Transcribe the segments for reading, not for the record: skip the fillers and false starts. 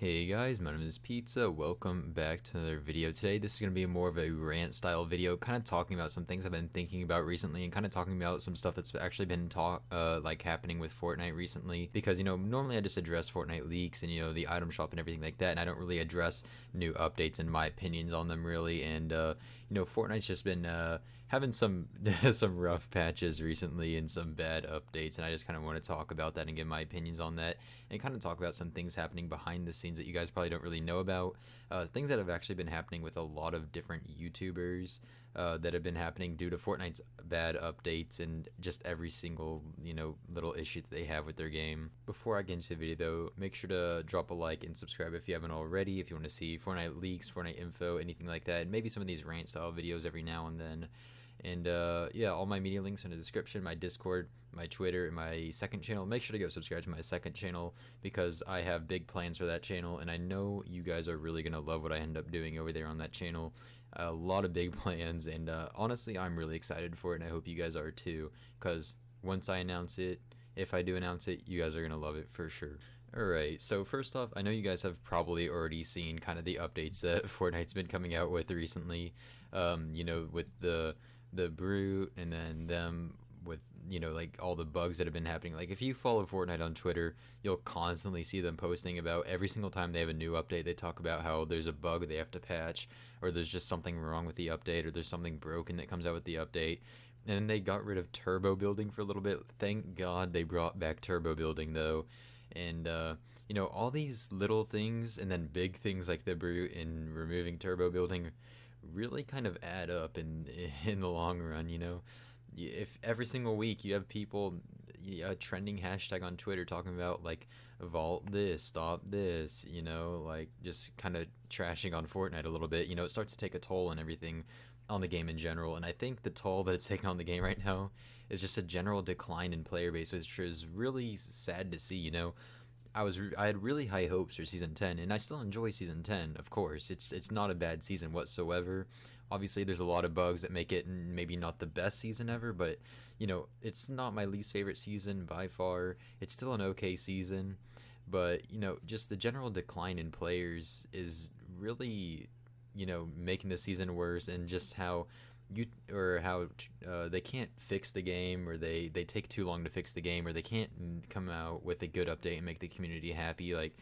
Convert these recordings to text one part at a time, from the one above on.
Hey guys, my name is Pizza. Welcome back to another video. Today, this is going to be more of a rant style video, kind of talking about some things I've been thinking about recently, and kind of talking about some stuff that's actually been like happening with Fortnite recently. Because normally I just address Fortnite leaks and the item shop and everything like that, and I don't really address new updates and my opinions on them really. And Fortnite's just been having some some rough patches recently and some bad updates, and I just kind of want to talk about that and give my opinions on that, and kind of talk about some things happening behind the scenes that you guys probably don't really know about. Things that have actually been happening with a lot of different YouTubers that have been happening due to Fortnite's bad updates and just every single little issue that they have with their game. Before I get into the video though, make sure to drop a like and subscribe if you haven't already, if you want to see Fortnite leaks, Fortnite info, anything like that, and maybe some of these rant style videos every now and then. And yeah, all my media links in the description, my Discord, my Twitter, and my second channel. Make sure to go subscribe to my second channel because I have big plans for that channel, and I know you guys are really going to love what I end up doing over there on that channel. A lot of big plans, and honestly, I'm really excited for it, and I hope you guys are too, because once I announce it, if I do announce it, you guys are going to love it for sure. Alright, so first off, I know you guys have probably already seen kind of the updates that Fortnite's been coming out with recently, with the Brute, and then them with like all the bugs that have been happening. Like if you follow Fortnite on Twitter, you'll constantly see them posting about every single time they have a new update. They talk about how there's a bug they have to patch, or there's just something wrong with the update, or there's something broken that comes out with the update. And then they got rid of turbo building for a little bit. Thank God they brought back turbo building though. And all these little things and then big things like the Brute and removing turbo building really kind of add up in the long run. If every single week you have people a trending hashtag on Twitter talking about like vault this, stop this, like just kind of trashing on Fortnite a little bit, it starts to take a toll on everything, on the game in general. And I think the toll that it's taking on the game right now is just a general decline in player base, which is really sad to see. I had really high hopes for season 10, and I still enjoy season 10. Of course, it's not a bad season whatsoever. Obviously, there's a lot of bugs that make it maybe not the best season ever, but it's not my least favorite season by far. It's still an okay season, but just the general decline in players is really making the season worse, and just how they can't fix the game, or they take too long to fix the game, or they can't come out with a good update and make the community happy. Like,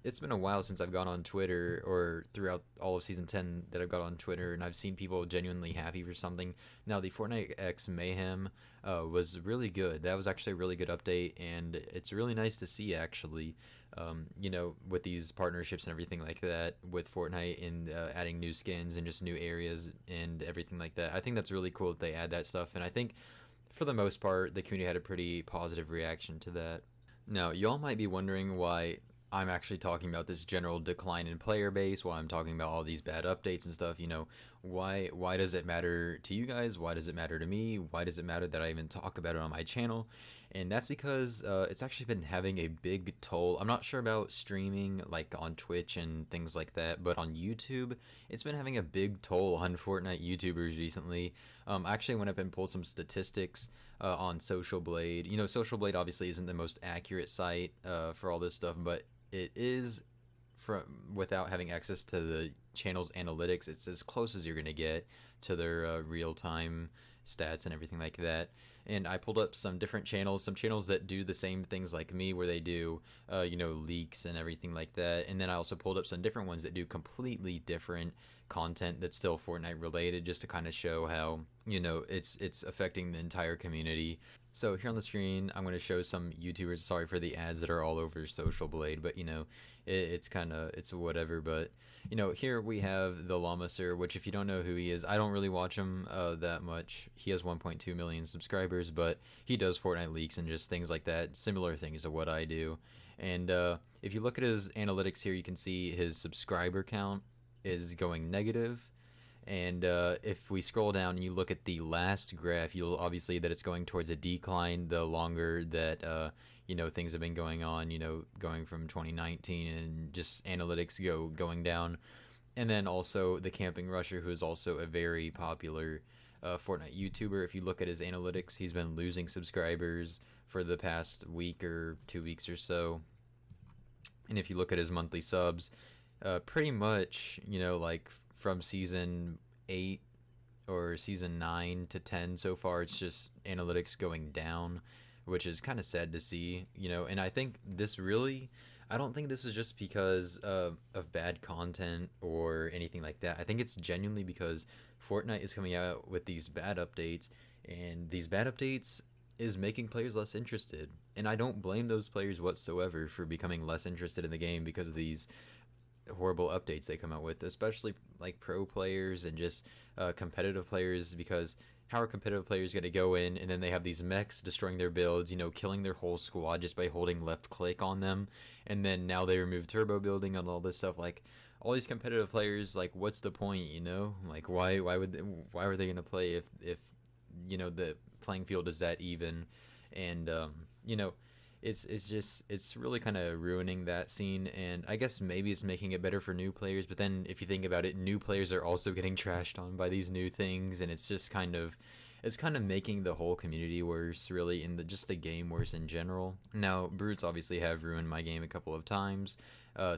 it's been a while since I've gone on Twitter, or throughout all of season 10 that I've got on Twitter, and I've seen people genuinely happy for something. Now, the Fortnite X Mayhem was really good. That was actually a really good update, and it's really nice to see actually, with these partnerships and everything like that with Fortnite, and adding new skins and just new areas and everything like that. I think that's really cool that they add that stuff, and I think for the most part the community had a pretty positive reaction to that. Now, y'all might be wondering why I'm actually talking about this general decline in player base, while I'm talking about all these bad updates and stuff. Why does it matter to you guys? Why does it matter to me? Why does it matter that I even talk about it on my channel? And that's because it's actually been having a big toll. I'm not sure about streaming like on Twitch and things like that, but on YouTube, it's been having a big toll on Fortnite YouTubers recently. I actually went up and pulled some statistics on Social Blade. Social Blade obviously isn't the most accurate site for all this stuff, but it is, from without having access to the channel's analytics, it's as close as you're gonna get to their real-time stats and everything like that. And I pulled up some different channels, some channels that do the same things like me, where they do leaks and everything like that. And then I also pulled up some different ones that do completely different content that's still Fortnite related, just to kind of show how it's affecting the entire community. So here on the screen, I'm going to show some YouTubers. Sorry for the ads that are all over Social Blade, but it's kind of, it's whatever. But here we have the Llama Sir, which, if you don't know who he is, I don't really watch him that much. He has 1.2 million subscribers, but he does Fortnite leaks and just things like that, similar things to what I do. And if you look at his analytics here, you can see his subscriber count is going negative. And if we scroll down and you look at the last graph, you'll obviously that it's going towards a decline the longer that things have been going on, going from 2019, and just analytics going down. And then also the Camping Rusher, who is also a very popular Fortnite YouTuber. If you look at his analytics, he's been losing subscribers for the past week or 2 weeks or so. And if you look at his monthly subs, pretty much, like from season 8 or season 9 to 10 so far, it's just analytics going down, which is kind of sad to see, and I don't think this is just because of bad content or anything like that. I think it's genuinely because Fortnite is coming out with these bad updates, and these bad updates is making players less interested. And I don't blame those players whatsoever for becoming less interested in the game because of these horrible updates they come out with, especially like pro players and just competitive players, because how are competitive players going to go in and then they have these mechs destroying their builds, killing their whole squad just by holding left click on them, and then now they remove turbo building and all this stuff. Like, all these competitive players, like, what's the point, like why are they going to play if the playing field is that even? And it's really kind of ruining that scene, and I guess maybe it's making it better for new players, but then if you think about it, new players are also getting trashed on by these new things, and it's just kind of making the whole community worse, really, and just the game worse in general. Now, brutes obviously have ruined my game a couple of times.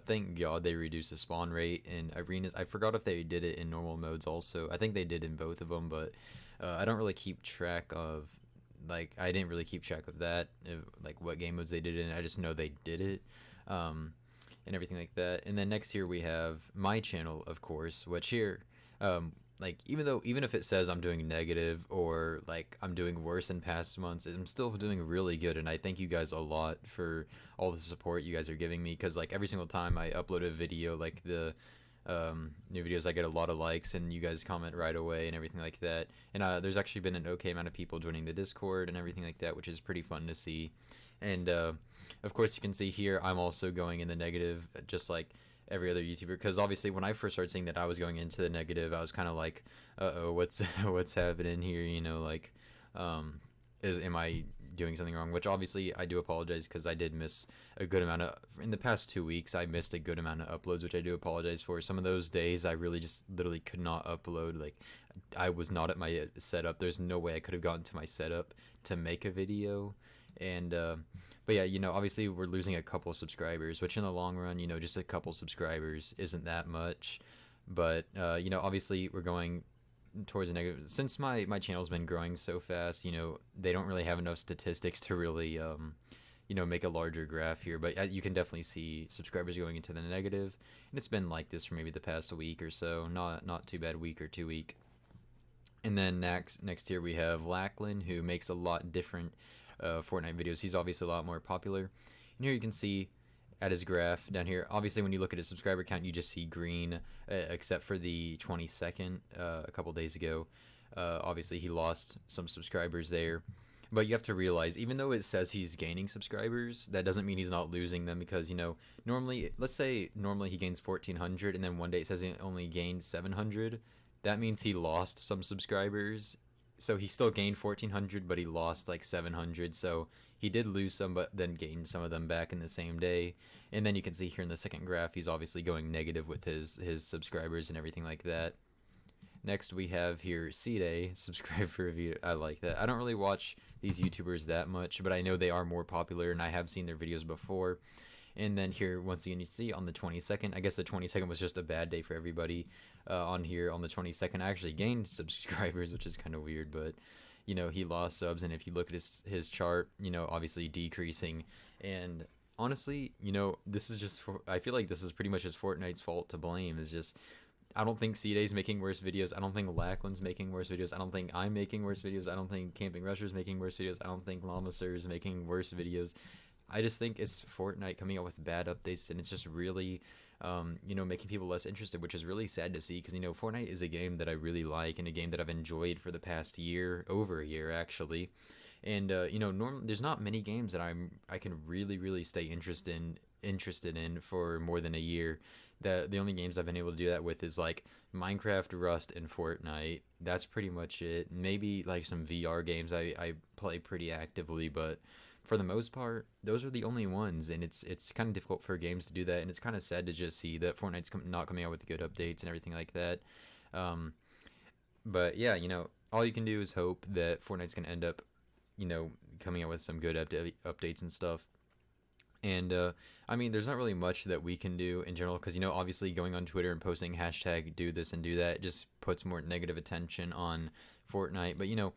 Thank God they reduced the spawn rate in arenas. I forgot if they did it in normal modes also. I think they did in both of them, but I don't really keep track of, I didn't really keep track of that, like what game modes they did it in. I just know they did it, and everything like that. And then next here we have my channel, of course, which here, even if it says I'm doing negative or like I'm doing worse than past months, I'm still doing really good, and I thank you guys a lot for all the support you guys are giving me, because like every single time I upload a video, like the new videos, I get a lot of likes and you guys comment right away and everything like that. And there's actually been an okay amount of people joining the Discord and everything like that, which is pretty fun to see. And of course you can see here I'm also going in the negative, just like every other YouTuber, because obviously when I first started seeing that I was going into the negative, I was kind of like, uh-oh, what's happening here, am I doing something wrong? Which obviously I do apologize, because I did miss a good amount of, in the past 2 weeks I missed a good amount of uploads, which I do apologize for. Some of those days I really just literally could not upload. Like, I was not at my setup. There's no way I could have gotten to my setup to make a video. And but yeah, obviously we're losing a couple subscribers, which in the long run, just a couple subscribers isn't that much. But obviously we're going towards a negative, since my channel's been growing so fast. They don't really have enough statistics to really make a larger graph here, but you can definitely see subscribers going into the negative, and it's been like this for maybe the past week or so. Not too bad, week or 2 week. And then next here we have Lachlan, who makes a lot different Fortnite videos. He's obviously a lot more popular, and here you can see at his graph down here, obviously when you look at his subscriber count, you just see green, except for the 22nd a couple days ago. Obviously he lost some subscribers there, but you have to realize, even though it says he's gaining subscribers, that doesn't mean he's not losing them, because normally, let's say normally he gains 1,400 and then one day it says he only gained 700. That means he lost some subscribers. So he still gained 1,400, but he lost like 700. So he did lose some, but then gained some of them back in the same day. And then you can see here in the second graph, he's obviously going negative with his subscribers and everything like that. Next we have here C-Day, subscribe for review. I like that. I don't really watch these YouTubers that much, but I know they are more popular, and I have seen their videos before. And then here, once again, you see on the 22nd, I guess the 22nd was just a bad day for everybody. On here on the 22nd, I actually gained subscribers, which is kind of weird, but he lost subs. And if you look at his chart, obviously decreasing. And honestly, this is just I feel like this is pretty much just Fortnite's fault to blame. Is just, I don't think C-Day's making worse videos. I don't think Lachlan's making worse videos. I don't think I'm making worse videos. I don't think Camping Rusher's making worse videos. I don't think Llama is making worse videos. I just think it's Fortnite coming out with bad updates, and it's just really, making people less interested, which is really sad to see, because, Fortnite is a game that I really like, and a game that I've enjoyed for the past year, over a year, actually. And, there's not many games that I can really, really stay interested in for more than a year. The only games I've been able to do that with is, like, Minecraft, Rust, and Fortnite. That's pretty much it. Maybe, like, some VR games I play pretty actively, but for the most part, those are the only ones, and it's kind of difficult for games to do that, and it's kind of sad to just see that Fortnite's not coming out with good updates and everything like that. But yeah, all you can do is hope that Fortnite's going to end up, coming out with some good updates and stuff. And I mean, there's not really much that we can do in general because, you know, obviously going on Twitter and posting hashtag do this and do that just puts more negative attention on Fortnite. But, you know,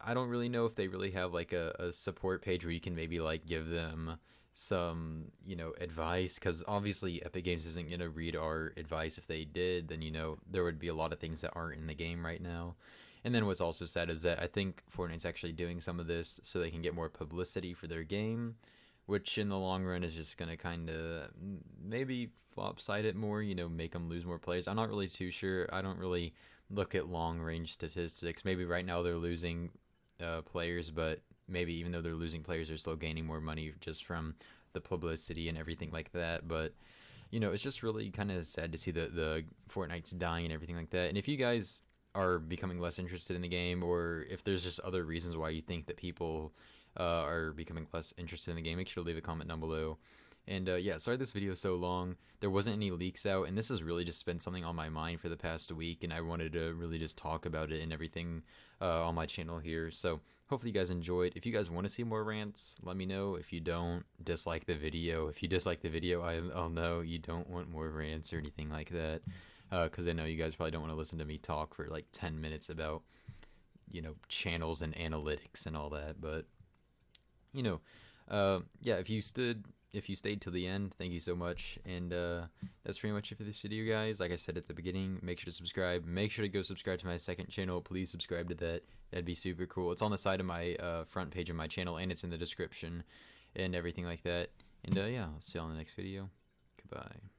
I don't really know if they really have like a support page where you can maybe like give them some, you know, advice, because obviously Epic Games isn't going to read our advice. If they did, then, you know, there would be a lot of things that aren't in the game right now. And then what's also sad is that I think Fortnite's actually doing some of this so they can get more publicity for their game, which in the long run is just going to kind of maybe flopside it more, you know, make them lose more players. I'm not really too sure. I don't really look at long range statistics. Maybe right now they're losing players, but maybe even though they're losing players, they're still gaining more money just from the publicity and everything like that. But, you know, it's just really kind of sad to see the Fortnite's dying and everything like that. And if you guys are becoming less interested in the game, or if there's just other reasons why you think that people are becoming less interested in the game, make sure to leave a comment down below. And yeah, sorry this video is so long. There wasn't any leaks out, and this has really just been something on my mind for the past week, and I wanted to really just talk about it and everything on my channel here. So hopefully you guys enjoyed. If you guys want to see more rants, let me know. If you don't, dislike the video. If you dislike the video, I'll know you don't want more rants or anything like that, because I know you guys probably don't want to listen to me talk for like 10 minutes about, you know, channels and analytics and all that. But, you know, yeah, if you stayed till the end, thank you so much. And that's pretty much it for this video, guys. Like I said at the beginning, make sure to subscribe. Make sure to go subscribe to my second channel. Please subscribe to that. That'd be super cool. It's on the side of my front page of my channel, and it's in the description and everything like that. And yeah, I'll see you on the next video. Goodbye.